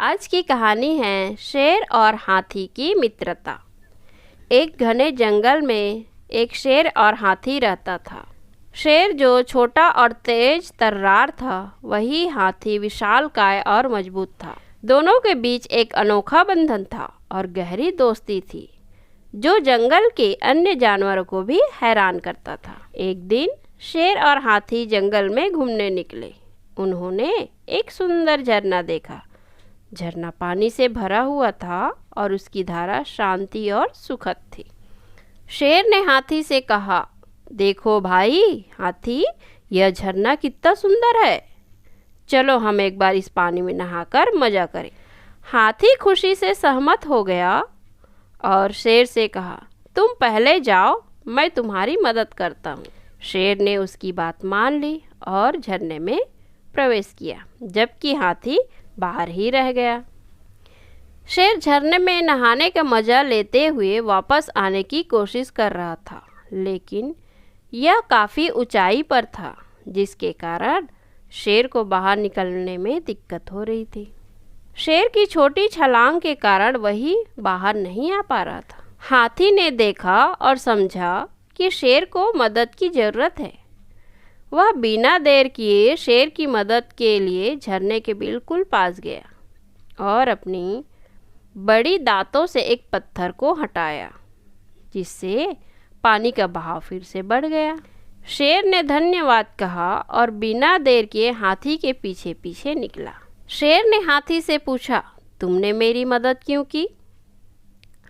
आज की कहानी है शेर और हाथी की मित्रता। एक घने जंगल में एक शेर और हाथी रहता था। शेर जो छोटा और तेज तर्रार था, वही हाथी विशालकाय और मजबूत था। दोनों के बीच एक अनोखा बंधन था और गहरी दोस्ती थी, जो जंगल के अन्य जानवरों को भी हैरान करता था। एक दिन शेर और हाथी जंगल में घूमने निकले। उन्होंने एक सुंदर झरना देखा। झरना पानी से भरा हुआ था और उसकी धारा शांति और सुखद थी। शेर ने हाथी से कहा, देखो भाई हाथी, यह झरना कितना सुंदर है। चलो हम एक बार इस पानी में नहाकर मजा करें। हाथी खुशी से सहमत हो गया और शेर से कहा, तुम पहले जाओ, मैं तुम्हारी मदद करता हूँ। शेर ने उसकी बात मान ली और झरने में प्रवेश किया, जबकि हाथी बाहर ही रह गया। शेर झरने में नहाने का मजा लेते हुए वापस आने की कोशिश कर रहा था, लेकिन यह काफ़ी ऊंचाई पर था, जिसके कारण शेर को बाहर निकलने में दिक्कत हो रही थी। शेर की छोटी छलांग के कारण वही बाहर नहीं आ पा रहा था। हाथी ने देखा और समझा कि शेर को मदद की ज़रूरत है। वह बिना देर किए शेर की मदद के लिए झरने के बिल्कुल पास गया और अपनी बड़ी दांतों से एक पत्थर को हटाया, जिससे पानी का बहाव फिर से बढ़ गया। शेर ने धन्यवाद कहा और बिना देर किए हाथी के पीछे पीछे निकला। शेर ने हाथी से पूछा, तुमने मेरी मदद क्यों की?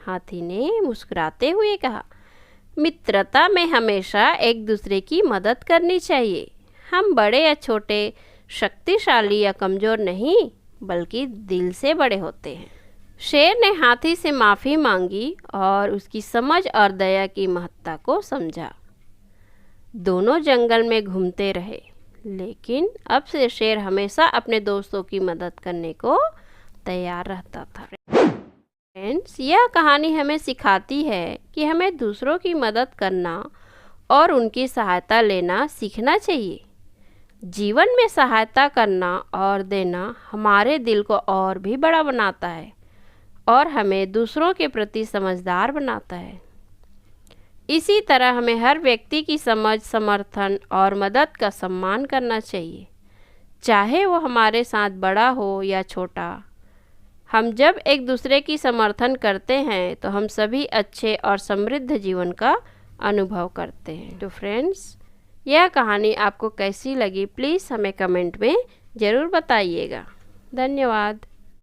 हाथी ने मुस्कुराते हुए कहा, मित्रता में हमेशा एक दूसरे की मदद करनी चाहिए। हम बड़े या छोटे, शक्तिशाली या कमज़ोर नहीं, बल्कि दिल से बड़े होते हैं। शेर ने हाथी से माफ़ी मांगी और उसकी समझ और दया की महत्ता को समझा। दोनों जंगल में घूमते रहे, लेकिन अब से शेर हमेशा अपने दोस्तों की मदद करने को तैयार रहता था। फ्रेंड्स, यह कहानी हमें सिखाती है कि हमें दूसरों की मदद करना और उनकी सहायता लेना सीखना चाहिए। जीवन में सहायता करना और देना हमारे दिल को और भी बड़ा बनाता है और हमें दूसरों के प्रति समझदार बनाता है। इसी तरह हमें हर व्यक्ति की समझ, समर्थन और मदद का सम्मान करना चाहिए, चाहे वो हमारे साथ बड़ा हो या छोटा। हम जब एक दूसरे की समर्थन करते हैं तो हम सभी अच्छे और समृद्ध जीवन का अनुभव करते हैं। तो फ्रेंड्स, यह कहानी आपको कैसी लगी, प्लीज़ हमें कमेंट में ज़रूर बताइएगा। धन्यवाद।